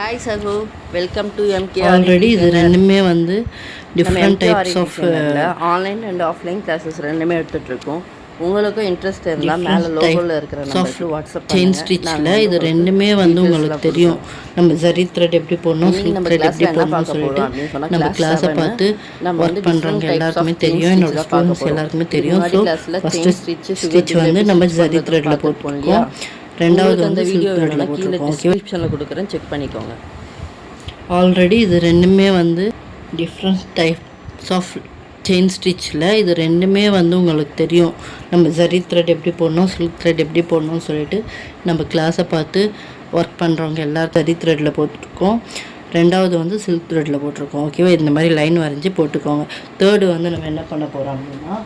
Hi Saku, welcome to MK. Already இது ரெண்டுமே வந்து different types of online and offline classes ரெண்டுமே எடுத்துகிட்ருக்கோம். உங்களுக்கும் இன்ட்ரெஸ்ட் இருந்தால் மேலே லோகோவில் இருக்கிற நம்பருக்கு வாட்ஸ்அப் செயின் ஸ்டிச்சில் இது ரெண்டுமே வந்து உங்களுக்கு தெரியும். நம்ம ஜரி த்ரெட் எப்படி போடணும், சில்க் த்ரெட் எப்படி போடணும்னு சொல்லிட்டு நம்ம கிளாஸை பார்த்து ஒர்க் பண்ணுறவங்க எல்லாருக்குமே தெரியும். என்னோட ஸ்டூடெண்ட்ஸ் எல்லாருக்குமே தெரியும். ஸோ ஃபஸ்ட்டு ஸ்டிச் வந்து நம்ம ஜரி த்ரெட்டில் போட்டுருக்கோம். ரெண்டாவது வந்து வீடியோ சில்க் த்ரெட்டில் கீழே போட்டுருக்கோம். டிஸ்கிரிப்ஷனில் கொடுக்குறேன், செக் பண்ணிக்கோங்க. ஆல்ரெடி இது ரெண்டுமே வந்து டிஃப்ரெண்ட் டைப்ஸ் ஆஃப் செயின் ஸ்டிச்சில் இது ரெண்டுமே வந்து உங்களுக்கு தெரியும். நம்ம ஜரி த்ரெட் எப்படி போடணும், சில்க் த்ரெட் எப்படி போடணும்னு சொல்லிட்டு நம்ம கிளாஸை பார்த்து ஒர்க் பண்ணுறவங்க எல்லோரும் ஜரி த்ரெட்டில் போட்டிருக்கோம். ரெண்டாவது வந்து சில்க் த்ரெட்டில் போட்டிருக்கோம். ஓகேவா, இந்த மாதிரி லைன் வரைஞ்சி போட்டுக்கோங்க. தேர்டு வந்து நம்ம என்ன பண்ண போகிறோம் அப்படின்னா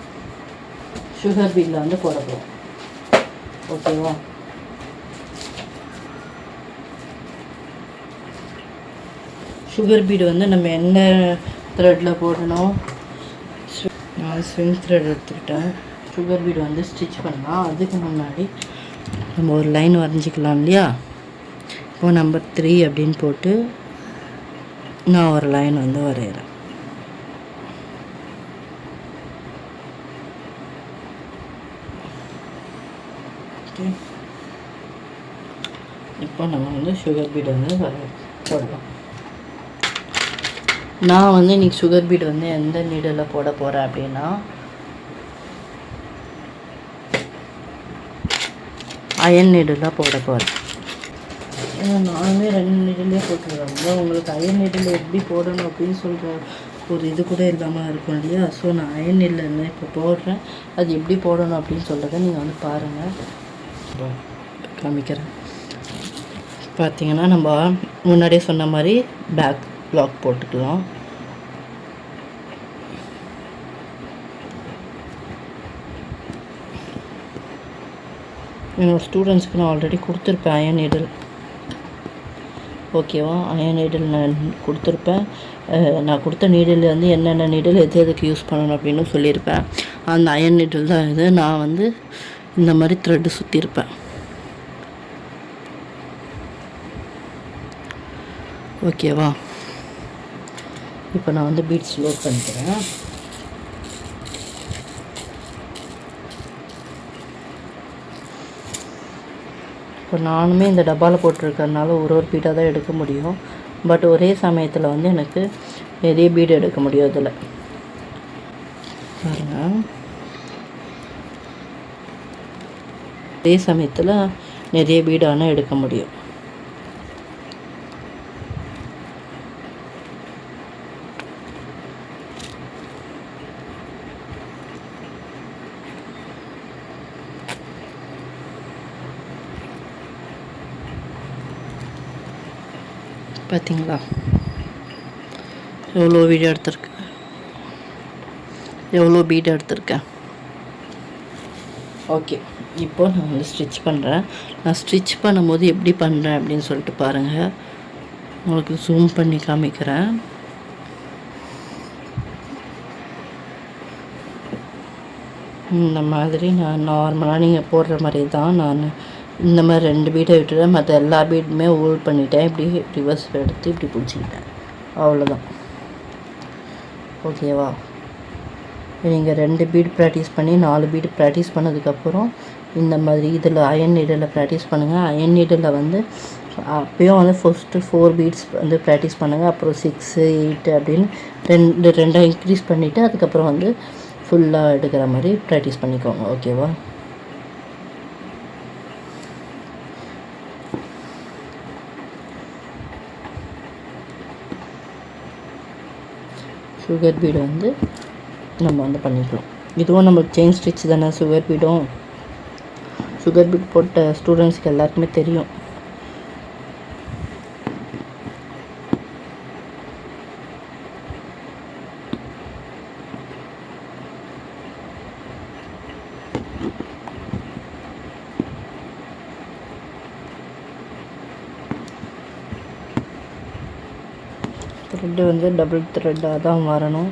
சுகர் பீடில் வந்து போட போகிறோம். ஓகேவா, சுகர் பீடு வந்து நம்ம என்ன த்ரெட்டில் போடணும், நான் ஸ்விங் த்ரெட் எடுத்துக்கிட்டேன். சுகர் பீடு வந்து ஸ்டிச் பண்ணலாம். அதுக்கு முன்னாடி நம்ம ஒரு லைன் வரைஞ்சிக்கலாம் இல்லையா. இப்போது நம்பர் 3 அப்படின்னு போட்டு நான் ஒரு லைன் வந்து வரைகிறேன். ஓகே, இப்போ நம்ம வந்து சுகர் பீடு வந்து போடலாம். நான் வந்து இன்றைக்கி சுகர் பீட் வந்து எந்த நீடில் போட போகிறேன் அப்படின்னா அயன் நீடில் போட போகிறேன். ஏன்னா நானுமே 2 நீடிலே போட்டுருவேன். உங்களுக்கு அயன் நீடில் எப்படி போடணும் அப்படின்னு சொல்கிற ஒரு இது கூட இல்லாமல் இருக்கும் இல்லையா. ஸோ நான் அயன் நீடில் என்ன இப்போ போடுறேன், அது எப்படி போடணும் அப்படின்னு சொல்கிறத நீங்கள் வந்து பாருங்கள், காமிக்கிறேன். பார்த்தீங்கன்னா நம்ம முன்னாடியே சொன்ன மாதிரி பேக் லாக் போட்டுக்கலாம். என்னோடய ஸ்டூடெண்ட்ஸ்க்கு நான் ஆல்ரெடி கொடுத்துருப்பேன் அயன் நீடில். ஓகேவா, அயன் நீடில் நான் கொடுத்துருப்பேன். நான் கொடுத்த நீடில் வந்து என்னென்ன நீடில் எதுக்கு யூஸ் பண்ணணும் அப்படின்னு சொல்லியிருப்பேன். அந்த அயன் நீடில் தான் இது. நான் வந்து இந்த மாதிரி த்ரெட்டு சுற்றிருப்பேன். ஓகேவா, இப்போ நான் வந்து பீட்ஸ் லோட் பண்ணிக்கிறேன். இப்போ நானுமே இந்த டப்பாவில் போட்டிருக்கறனால ஒரு பீடாக தான் எடுக்க முடியும். பட் ஒரே சமயத்தில் வந்து எனக்கு நிறைய பீடு எடுக்க முடியும். அதில் பாருங்கள், ஒரே சமயத்தில் நிறைய பீடு ஆனால் எடுக்க முடியும். பார்த்தீங்களா எவ்வளோ வீடியோ எடுத்திருக்கேன், எவ்வளோ பீட் எடுத்திருக்கேன். ஓகே, இப்போது நான் வந்து ஸ்டிச் பண்ணுறேன். நான் ஸ்டிச் பண்ணும்போது எப்படி பண்ணுறேன் அப்படின்னு சொல்லிட்டு பாருங்கள். உங்களுக்கு ஜூம் பண்ணி காமிக்கிறேன். இந்த மாதிரி நான் நார்மலாக நீங்கள் போடுற மாதிரி தான் நான் இந்த மாதிரி 2 பீடை விட்டுட்டேன். மற்ற எல்லா பீடுமே ஹோல்ட் பண்ணிட்டேன். இப்படி ரிவர்ஸ் எடுத்து இப்படி பிடிச்சிக்கிட்டேன். அவ்வளோதான். ஓகேவா, நீங்கள் 2 பீடு ப்ராக்டிஸ் பண்ணி 4 பீடு ப்ராக்டிஸ் பண்ணதுக்கப்புறம் இந்த மாதிரி இதில் அயன் நீடில் ப்ராக்டிஸ் பண்ணுங்கள். அயன் நீடில் வந்து அப்போயும் வந்து ஃபஸ்ட்டு 4 பீட்ஸ் வந்து ப்ராக்டிஸ் பண்ணுங்கள். அப்புறம் 6, 8 அப்படின்னு ரெண்டாக இன்க்ரீஸ் பண்ணிவிட்டு அதுக்கப்புறம் வந்து ஃபுல்லாக எடுக்கிற மாதிரி ப்ராக்டிஸ் பண்ணிக்கோங்க. ஓகேவா, சுகர் பீடு வந்து நம்ம வந்து பண்ணிக்கலாம். இதுவும் நம்மளுக்கு செயின் ஸ்டிச் தானே சுகர் பீடும். சுகர் பீட் போட்ட ஸ்டூடெண்ட்ஸ்க்கு எல்லாருக்குமே தெரியும். த்ரெட்டு வந்து டபுள் த்ரெட்டாக தான் வரணும்.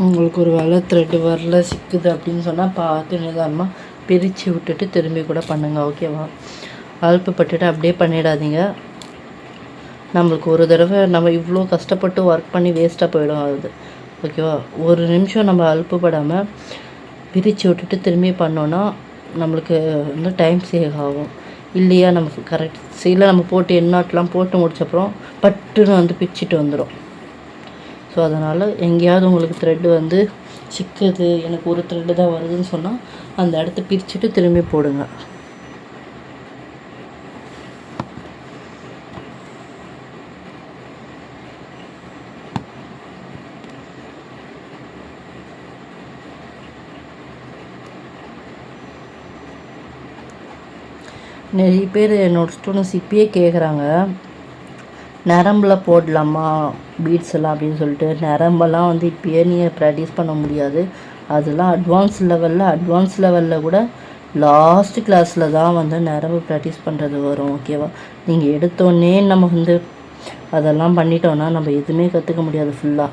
உங்களுக்கு ஒரு வேலை த்ரெட்டு வரல சிக்குது அப்படின்னு சொன்னால் பார்த்து நிதானமாக பிரித்து விட்டுட்டு திரும்பி கூட பண்ணுங்கள். ஓகேவா? அல்பப்பட்டுட்டு அப்படியே பண்ணிடாதீங்க. நம்மளுக்கு ஒரு தடவை நம்ம இவ்வளோ கஷ்டப்பட்டு ஒர்க் பண்ணி வேஸ்ட்டாக போயிடும் அது. ஓகேவா? ஒரு நிமிஷம் நம்ம அல்பப்படாமல் பிரித்து விட்டுட்டு திரும்பி பண்ணோன்னா நம்மளுக்கு வந்து டைம் சேவ் ஆகும். இல்லையா நம்ம கரெக்ட் சைடில் நம்ம போட்டு எண்ணாட்டெலாம் போட்டு முடிச்சப்பறம் பட்டுன்னு வந்து பிச்சுட்டு வந்துடும். ஸோ அதனால் எங்கேயாவது உங்களுக்கு த்ரெட்டு வந்து சிக்குது, எனக்கு ஒரு த்ரெட்டு தான் வருதுன்னு சொன்னால் அந்த இடத்த பிரிச்சுட்டு திரும்பி போடுங்க. நிறைய பேர் என்னோடய ஸ்டூடெண்ட்ஸ் இப்பயே கேட்குறாங்க, நரம்பில் போடலாமா பீட்ஸ் எல்லாம் அப்படின்னு சொல்லிட்டு. நரம்பெல்லாம் வந்து இப்பயே நீங்கள் ப்ராக்டிஸ் பண்ண முடியாது. அதெல்லாம் அட்வான்ஸ் லெவலில் கூட லாஸ்ட் கிளாஸில் தான் வந்து நரம்பு ப்ராக்டிஸ் பண்ணுறது வரும். ஓகேவா? நீங்கள் எடுத்தோடனே நம்ம வந்து அதெல்லாம் பண்ணிட்டோன்னா நம்ம எதுவுமே கற்றுக்க முடியாது ஃபுல்லாக.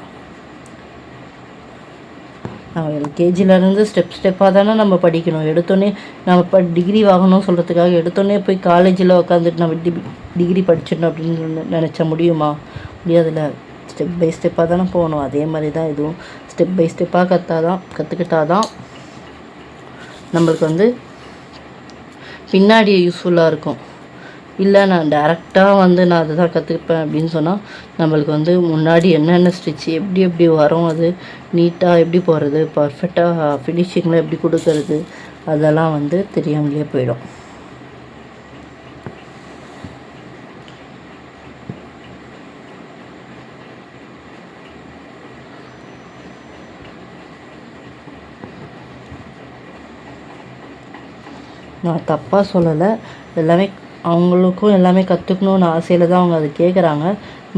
நம்ம எல்கேஜிலேருந்து ஸ்டெப்பாக தானே நம்ம படிக்கணும். எடுத்தோடனே நம்ம டிகிரி வாங்கணும்னு சொல்கிறதுக்காக எடுத்தோடனே போய் காலேஜில் உட்காந்துட்டு நம்ம டிகிரி படிச்சிடணும் அப்படின்னு நினச்சா முடியுமா? முடியாதுல்ல. ஸ்டெப் பை ஸ்டெப்பாக தானே போகணும். அதே மாதிரி தான் இதுவும் ஸ்டெப் பை ஸ்டெப்பாக கற்றுக்கிட்டாதான் நம்மளுக்கு வந்து பின்னாடி யூஸ்ஃபுல்லாக இருக்கும். இல்லை நான் டேரெக்டாக வந்து நான் அதை தான் கற்றுப்பேன் அப்படின்னு சொன்னால் நம்மளுக்கு வந்து முன்னாடி என்னென்ன ஸ்டிச் எப்படி வரும், அது நீட்டாக எப்படி போடுறது, பர்ஃபெக்டாக ஃபினிஷிங்கில் எப்படி கொடுக்கறது, அதெல்லாம் வந்து தெரியாமலே போயிடும். நான் தப்பாக சொல்லலை. எல்லாமே அவங்களுக்கும் எல்லாமே கற்றுக்கணுன்னு ஆசையில் தான் அவங்க அதை கேட்குறாங்க.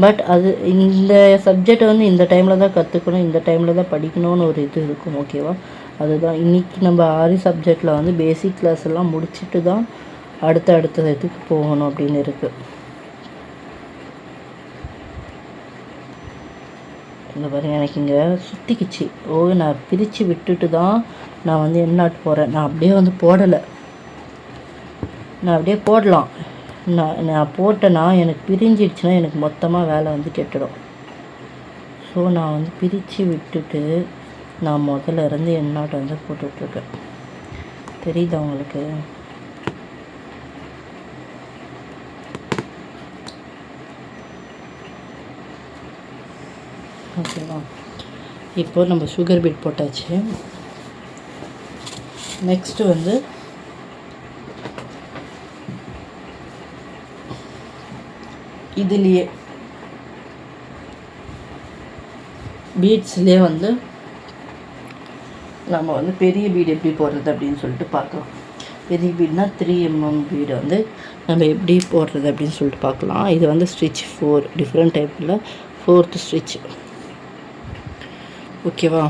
பட் அது இந்த சப்ஜெக்டை வந்து இந்த டைமில் தான் கற்றுக்கணும், இந்த டைமில் தான் படிக்கணும்னு ஒரு இது இருக்கும். ஓகேவா? அதுதான் இன்றைக்கி நம்ம ஆரி சப்ஜெக்டில் வந்து பேசிக் கிளாஸ் எல்லாம் முடிச்சுட்டு தான் அடுத்த இதுக்கு போகணும் அப்படின்னு இருக்குது. இந்த பாருங்க, எனக்கு இங்கே சுற்றிக்கிச்சு. நான் பிரித்து விட்டுட்டு தான் நான் வந்து எண்ணாட்டு போகிறேன். நான் அப்படியே வந்து போடலை. நான் அப்படியே போடலாம். நான் போட்டேன்னா எனக்கு பிரிஞ்சிடுச்சுன்னா எனக்கு மொத்தமாக வேலை வந்து கெட்டுடும். ஸோ நான் வந்து பிரித்து விட்டுட்டு நான் முதல்ல இருந்து எண்ணாட்டை வந்து போட்டுட்ருக்கேன். தெரியுதா உங்களுக்கு? ஓகேவா? இப்போ நம்ம சுகர் பீட் போட்டாச்சு. நெக்ஸ்ட்டு வந்து இதுலேயே பீட்ஸ்லேயே வந்து நம்ம வந்து பெரிய பீடு எப்படி போடுறது அப்படின்னு சொல்லிட்டு பார்க்கலாம். பெரிய பீடுனா 3mm பீடு வந்து நம்ம எப்படி போடுறது அப்படின்னு சொல்லிட்டு பார்க்கலாம். இது வந்து ஸ்டிச் 4 டிஃப்ரெண்ட் டைப்பில் 4th ஸ்டிச். ஓகேவா?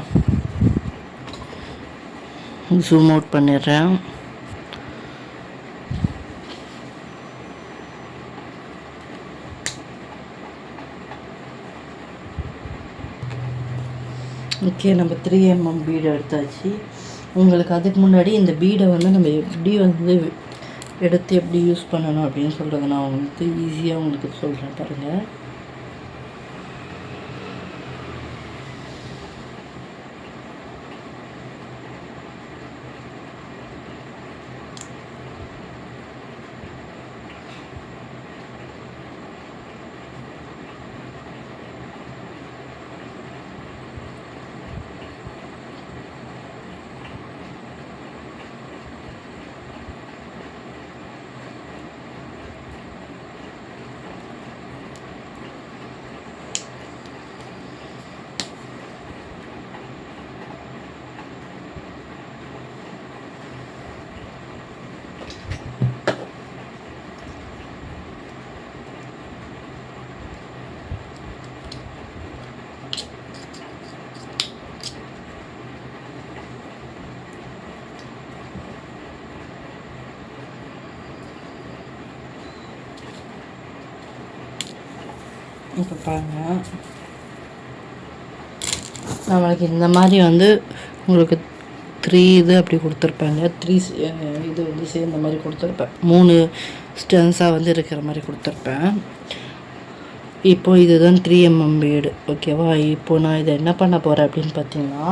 ஜூம் அவுட் பண்ணிடுறேன். ஓகே, நம்ம 3mm பீடை எடுத்தாச்சு. உங்களுக்கு அதுக்கு முன்னாடி இந்த பீடை வந்து நம்ம எப்படி வந்து எடுத்து எப்படி யூஸ் பண்ணணும் அப்படின்னு சொல்கிறத நான் வந்து ஈஸியாக உங்களுக்கு சொல்கிறேன் பாருங்கள். இப்போ பாருங்கள், நம்மளுக்கு இந்த மாதிரி வந்து உங்களுக்கு 3 இது அப்படி கொடுத்துருப்பாங்க. 3 இது வந்து சேர்ந்த மாதிரி கொடுத்துருப்பேன். 3 ஸ்டென்ஸாக வந்து இருக்கிற மாதிரி கொடுத்துருப்பேன். இப்போது இதுதான் 3mm பீடு. ஓகேவா? இப்போது நான் இதை என்ன பண்ண போகிறேன் அப்படின்னு பார்த்தீங்கன்னா,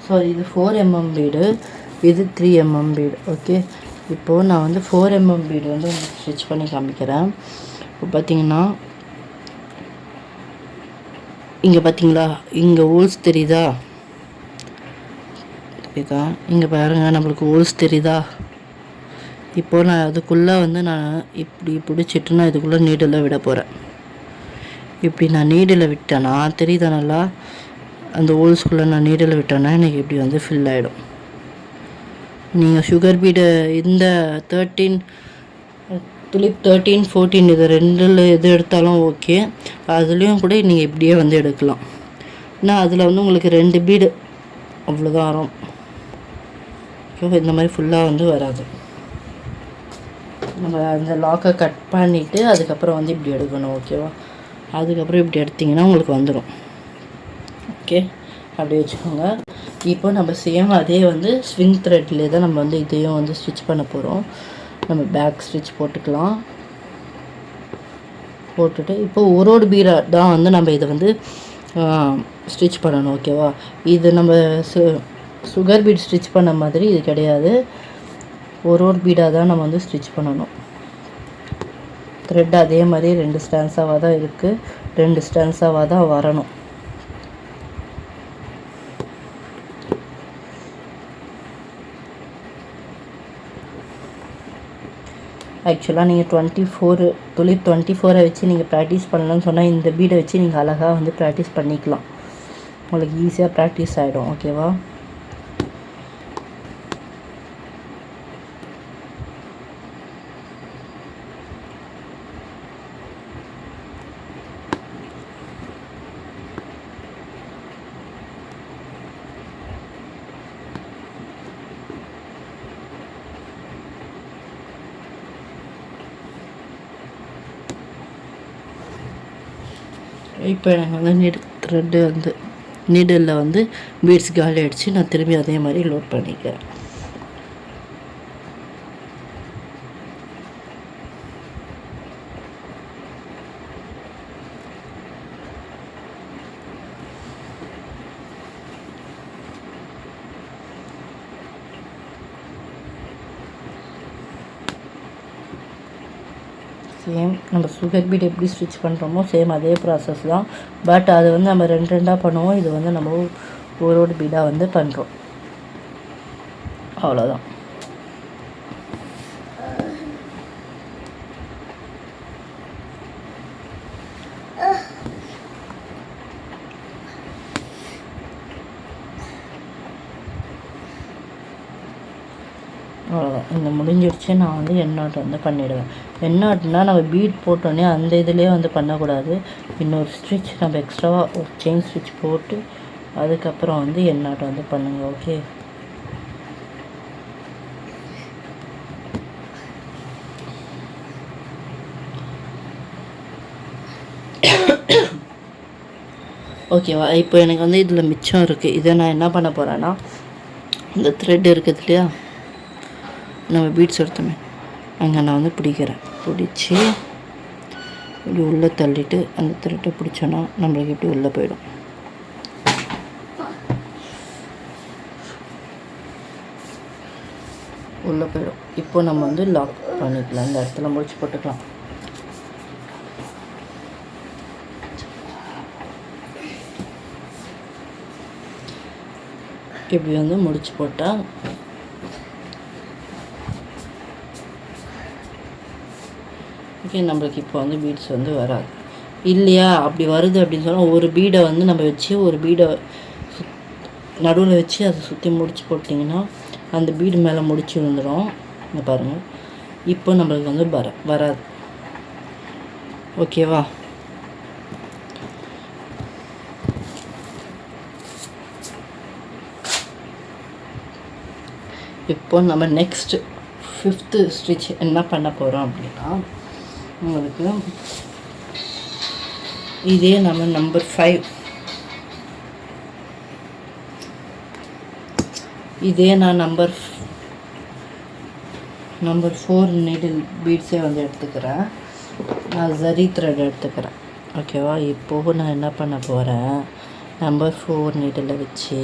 சாரி, இது 4mm பீடு, இது 3mm பீடு. ஓகே, இப்போது நான் வந்து 4mm பீடு வந்து உங்களுக்கு ஸ்டிச் பண்ணி காமிக்கிறேன். இப்போ பார்த்தீங்கன்னா, இங்கே பார்த்தீங்களா, இங்கே ஹோல்ஸ் தெரியுதா? தெரியுதா? இங்கே பாருங்கள், நம்மளுக்கு ஹோல்ஸ் தெரியுதா? இப்போது நான் அதுக்குள்ளே வந்து நான் இப்படி பிடிச்சிட்டு நான் இதுக்குள்ளே நீடில் விட போகிறேன். இப்படி நான் நீடில் விட்டேன்னா தெரியுதா நல்லா? அந்த ஹோல்ஸ்குள்ளே நான் நீடில் விட்டேன்னா எனக்கு இப்படி வந்து ஃபில் ஆகிடும். நீங்கள் சுகர் பீடு இந்த 13 துலிப் 13, 14 இது 2 எது எடுத்தாலும் ஓகே. அதுலேயும் கூட நீங்கள் இப்படியே வந்து எடுக்கலாம். ஏன்னா அதில் வந்து உங்களுக்கு 2 பீடு அவ்வளோதான் வரும். ஓகே, இந்த மாதிரி ஃபுல்லாக வந்து வராது. நம்ம அந்த லாக்கை கட் பண்ணிவிட்டு அதுக்கப்புறம் வந்து இப்படி எடுக்கணும். ஓகேவா? அதுக்கப்புறம் இப்படி எடுத்திங்கன்னா உங்களுக்கு வந்துடும். ஓகே, அப்படி வச்சுக்கோங்க. இப்போ நம்ம சேம் அதே வந்து ஸ்விங் த்ரெட்லேயே தான் நம்ம வந்து இதையும் வந்து ஸ்டிச் பண்ண போகிறோம். நம்ம பேக் ஸ்டிச் போட்டுக்கலாம். போட்டுட்டு இப்போ ஒரு பீடா தான் வந்து நம்ம இதை வந்து ஸ்டிச் பண்ணணும். ஓகேவா? இது நம்ம சுகர் பீட் ஸ்டிச் பண்ண மாதிரி இது கிடையாது. ஒரு பீடாக தான் நம்ம வந்து ஸ்டிச் பண்ணணும். த்ரெட் அதே மாதிரி 2 ஸ்டான்ஸாவாக தான் இருக்குது. 2 ஸ்டான்ஸாவாக தான் வரணும். ஆக்சுவலாக நீங்கள் 24 துலிப் 24 வச்சு நீங்கள் ப்ராக்டிஸ் பண்ணலான்னு சொன்னால் இந்த பீடை வச்சு நீங்கள் அழகாக வந்து ப்ராக்டிஸ் பண்ணிக்கலாம். உங்களுக்கு ஈஸியாக ப்ராக்டிஸ் ஆகிடும். ஓகேவா? இப்போ எனக்கு வந்து த்ரெட்டு வந்து நீடில் வந்து பீட்ஸ் காலி அடித்து நான் திரும்பி அதே மாதிரி லோட் பண்ணிக்கிறேன். சேம் நம்ம சுகர் பீட் எப்படி ஸ்டிச் பண்ணுறோமோ சேம் அதே ப்ராசஸ் தான். பட் அது வந்து நம்ம 2 பண்ணுவோம். இது வந்து நம்ம ஒரு பீடாக வந்து பண்ணுறோம். அவ்வளோதான். அவ்வளோதான். இந்த முடிஞ்சிடுச்சு. நான் வந்து எண்ணாட் வந்து பண்ணிவிடுவேன். எண்ணாட்னா நம்ம பீட் போட்டோன்னே அந்த இதுலேயே வந்து பண்ணக்கூடாது. இன்னொரு ஸ்டிச் நம்ம எக்ஸ்ட்ராவாக ஒரு செயின் ஸ்டிச் போட்டு அதுக்கப்புறம் வந்து எண்ணாட் வந்து பண்ணுங்கள். ஓகே, ஓகேவா? இப்போ எனக்கு வந்து இதில் மிச்சம் இருக்குது. இதை நான் என்ன பண்ண போகிறேன்னா, இந்த த்ரெட் இருக்குது இல்லையா, நம்ம பீட்ஸ் எடுத்தோமே அங்கே நான் வந்து பிடிக்கிறேன். பிடிச்சி இப்படி உள்ளே தள்ளிட்டு அந்த த்ரெட்டை பிடிச்சோன்னா நம்மளுக்கு இப்படி உள்ளே போயிடும். உள்ளே போயிடும். இப்போ நம்ம வந்து லாக் பண்ணிக்கலாம். இந்த இடத்துல முடிச்சு போட்டுக்கலாம். இப்படி வந்து முடிச்சு போட்டால் ஓகே, நம்மளுக்கு இப்போ வந்து பீட்ஸ் வந்து வராது. இல்லையா, அப்படி வருது அப்படின்னு சொன்னால் ஒரு பீடை வந்து நம்ம வச்சு ஒரு பீடை நடுவில் வச்சு அதை சுற்றி முடிச்சு போட்டிங்கன்னா அந்த பீடு மேலே முடிச்சு விழுந்துடும். இங்கே பாருங்கள், இப்போ நம்மளுக்கு வந்து வராது. ஓகேவா? இப்போ நம்ம நெக்ஸ்ட் 5th ஸ்டிச் என்ன பண்ண போகிறோம் அப்படின்னா, உங்களுக்கு இதே நம்ம நம்பர் 5 இதே நான் நம்பர் 4 நீடில் பீட்ஸே வந்து எடுத்துக்கிறேன். நான் ஜரி த்ரெட் எடுத்துக்கிறேன். ஓகேவா? இப்போது நான் என்ன பண்ண போகிறேன், நம்பர் 4 நீடில் வச்சு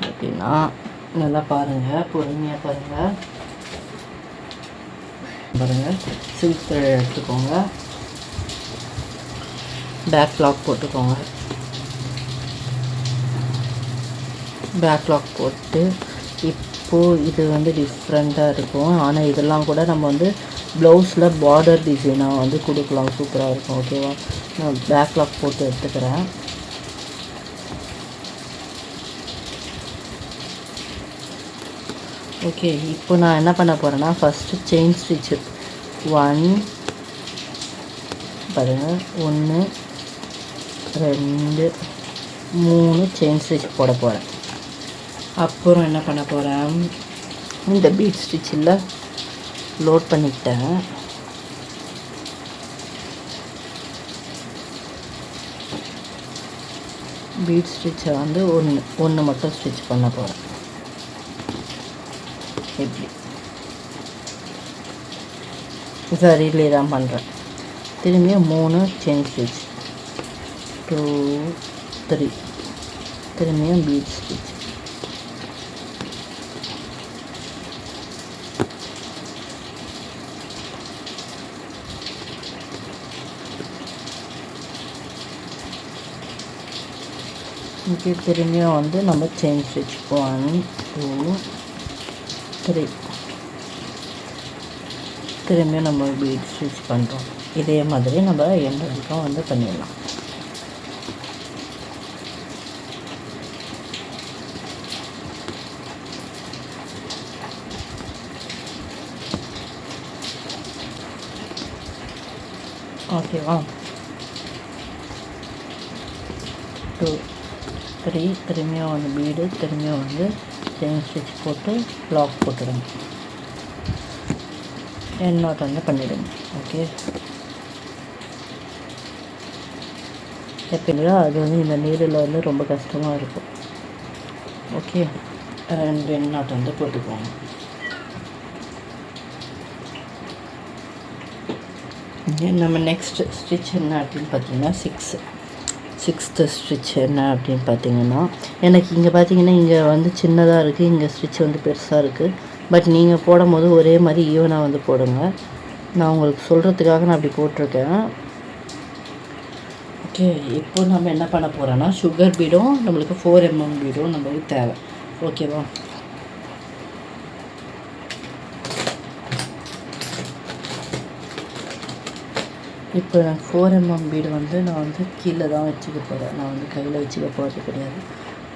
அப்படின்னா நல்லா பாருங்கள், பொறுமையாக பாருங்கள். சில்க் த்ரெட் எடுத்துக்கோங்க, பேக் லாக் போட்டுக்கோங்க. பேக் லாக் போட்டு இப்போது இது வந்து டிஃப்ரெண்ட்டாக இருக்கும். ஆனால் இதெல்லாம் கூட நம்ம வந்து ப்ளவுஸில் பார்டர் டிசைனாக வந்து கொடுக்கலாம், சூப்பராக இருக்கும். ஓகேவா? நான் பேக் லாக் போட்டு எடுத்துக்கிறேன். ஓகே, இப்போ நான் என்ன பண்ண போகிறேன்னா, ஃபஸ்ட்டு செயின் ஸ்டிச்சு 1 பாருங்கள், 1 2 3 செயின் ஸ்டிச் போட போகிறேன். அப்புறம் என்ன பண்ண போகிறேன், இந்த பீட் ஸ்டிச்சில் லோட் பண்ணிக்கிட்டேன். பீட் ஸ்டிச்சை வந்து ஒன்று மட்டும் ஸ்டிச் பண்ண போகிறேன். இப்படி சரியிலே தான் பண்ணுறேன். திரும்பியும் 3 செயின் ஸ்டிச், 2 3, திரும்பியும் பீட் ஸ்டிச். இங்கே திரும்பியும் வந்து நம்ம செயின் ஸ்டிச் 1 2 3, திரும்பியும் நம்ம பீட் ஸ்டிச் பண்ணுறோம். இதே மாதிரி நம்ம எந்த வரைக்கும் வந்து பண்ணிடலாம். ஓகேவா? 2 3, திரும்பியும் வந்து பீடு, திரும்பியும் வந்து செயின் ஸ்டிச் போட்டு லாக் போட்டுடுங்க. எண்ட் நாட் வந்து பண்ணிவிடுங்க. ஓகே, எப்படிங்களா? அது வந்து இந்த நீடில் வந்து ரொம்ப கஷ்டமாக இருக்கும். ஓகே, 2 எண்ட் நாட் வந்து போட்டுக்கோங்க. நம்ம நெக்ஸ்ட் ஸ்டிச் என்ன அப்படின்னு பார்த்தீங்கன்னா, சிக்ஸ்த்து ஸ்டிச் என்ன அப்படின்னு பார்த்தீங்கன்னா, எனக்கு இங்கே பார்த்தீங்கன்னா இங்கே வந்து சின்னதாக இருக்குது, இங்கே ஸ்டிச் வந்து பெருசாக இருக்குது. பட் நீங்கள் போடும் போது ஒரே மாதிரி ஈவனாக வந்து போடுங்க. நான் உங்களுக்கு சொல்கிறதுக்காக நான் அப்படி போட்டிருக்கேன். ஓகே, இப்போ நம்ம என்ன பண்ண போகிறோன்னா, சுகர் பீடும் நம்மளுக்கு 4 mm பீடும் நம்மளுக்கு தேவை. ஓகேவா? இப்போ நான் 4 mm பீடு வந்து நான் வந்து கீழே தான் வச்சுக்க போகிறேன். நான் வந்து கையில் வச்சுக்க போகிறது கிடையாது.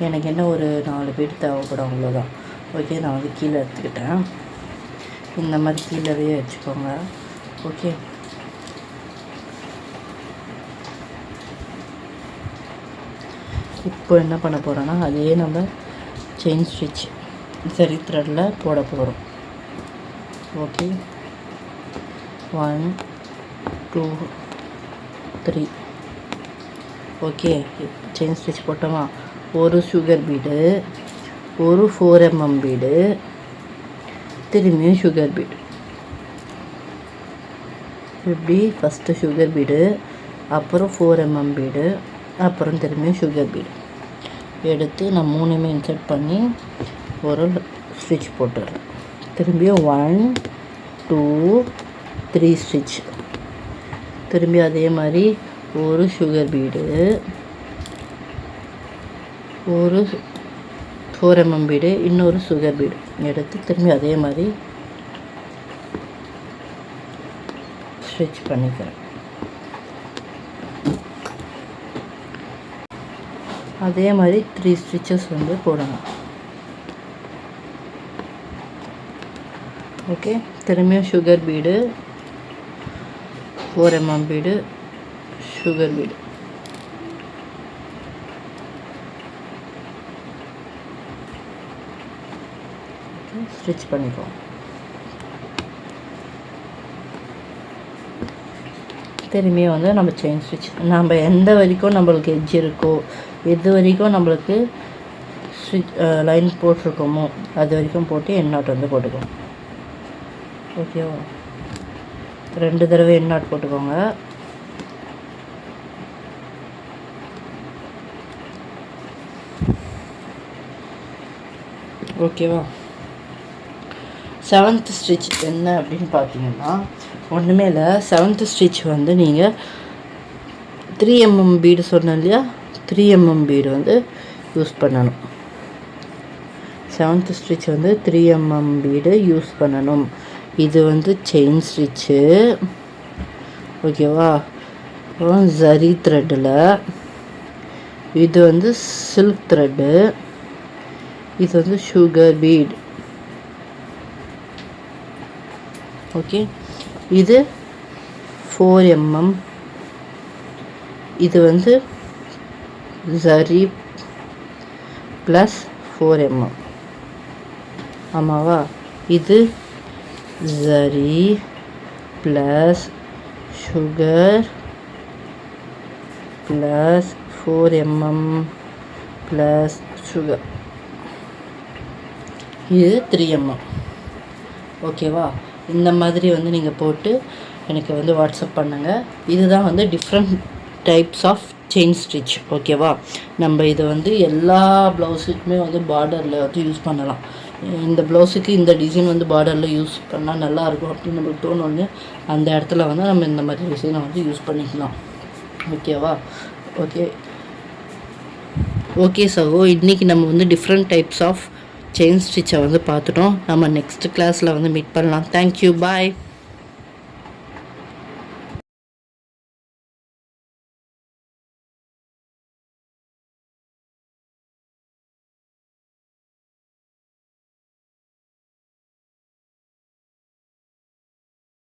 எனக்கு என்ன ஒரு 4 பீடு தேவைப்படும், அவ்வளோதான். ஓகே, நான் வந்து கீழே எடுத்துக்கிட்டேன். இந்த மாதிரி கீழவே வச்சுக்கோங்க. ஓகே, இப்போ என்ன பண்ண போகிறோன்னா, அதே நம்ம செயின் ஸ்டிச் சரி த்ரெட்டில் போட போகிறோம். ஓகே, 1 2 3. ஓகே, செயின் ஸ்டிச் போட்டோமா? ஒரு சுகர் பீடு, ஒரு 4 mm பீடு, திரும்பியும் சுகர் பீடு. இப்படி ஃபஸ்ட்டு சுகர் பீடு, அப்புறம் 4 mm பீடு, அப்புறம் திரும்பியும் சுகர் பீடு எடுத்து நான் 3மே இன்சர்ட் பண்ணி ஒரு ஸ்டிச் போட்டுடுறேன். திரும்பியும் 1 2 3 ஸ்டிச். திரும்பி அதே மாதிரி ஒரு சுகர் பீடு, ஒரு 4 mm பீடு, இன்னொரு சுகர் பீடு எடுத்து திரும்பி அதே மாதிரி ஸ்டிச் பண்ணிக்கிறேன். அதே மாதிரி 3 ஸ்டிச்சஸ் வந்து போடணும். ஓகே, திரும்பியும் sugar bead, 4 mm bead, sugar bead. Stitch பண்ணிக்குவோம். திரும்பி வந்து நம்ம செயின் ஸ்டிச் நம்ம எந்த வரைக்கும் நம்மளுக்கு எட்ஜ் இருக்கோ எது வரைக்கும் நம்மளுக்கு ஸ்டிச் லைன் போட்டிருக்கோமோ அது வரைக்கும் போட்டு எண்ட் நாட் வந்து போட்டுக்கோங்க. ஓகேவா? 2 தடவை எண்ட் நாட் போட்டுக்கோங்க. ஓகேவா? 7th ஸ்டிச் என்ன அப்படின்னு பார்த்தீங்கன்னா ஒன்றுமே இல்லை. 7th ஸ்டிச் வந்து நீங்கள் 3mm பீடு சொன்னேன் இல்லையா, 3mm பீடு வந்து யூஸ் பண்ணணும். 7th ஸ்டிச் வந்து 3mm பீடு யூஸ் பண்ணணும். இது வந்து செயின் ஸ்டிச்சு. ஓகேவா? அப்புறம் ஜரி த்ரெட்டில் இது வந்து சில்க் த்ரெட்டு, இது வந்து சுகர் பீட். ஓகே, இது 4mm, இது வந்து ஜரி ப்ளஸ் 4mm. ஆமாவா? இது zari plus sugar plus 4mm plus sugar. இது 3mm. ஓகேவா? இந்த மாதிரி வந்து நீங்கள் போட்டு எனக்கு வந்து வாட்ஸ்அப் பண்ணுங்கள். இதுதான் வந்து different types of chain stitch. ஓகேவா? நம்ம இதை வந்து எல்லா ப்ளவுஸுக்குமே வந்து பார்டரில் வந்து யூஸ் பண்ணலாம். இந்த ப்ளவுஸுக்கு இந்த டிசைன் வந்து பார்டரில் யூஸ் பண்ணால் நல்லாயிருக்கும் அப்படின்னு நம்மளுக்கு தோணுன்னு அந்த இடத்துல வந்து நம்ம இந்த மாதிரி டிசைனை வந்து யூஸ் பண்ணிக்கலாம். ஓகேவா? ஓகே சகோ, இன்றைக்கி நம்ம வந்து டிஃப்ரெண்ட் டைப்ஸ் ஆஃப் செயின் ஸ்டிச்சை வந்து பார்த்துட்டோம். நம்ம நெக்ஸ்ட் கிளாஸில் வந்து மீட் பண்ணலாம். தேங்க்யூ, பாய்.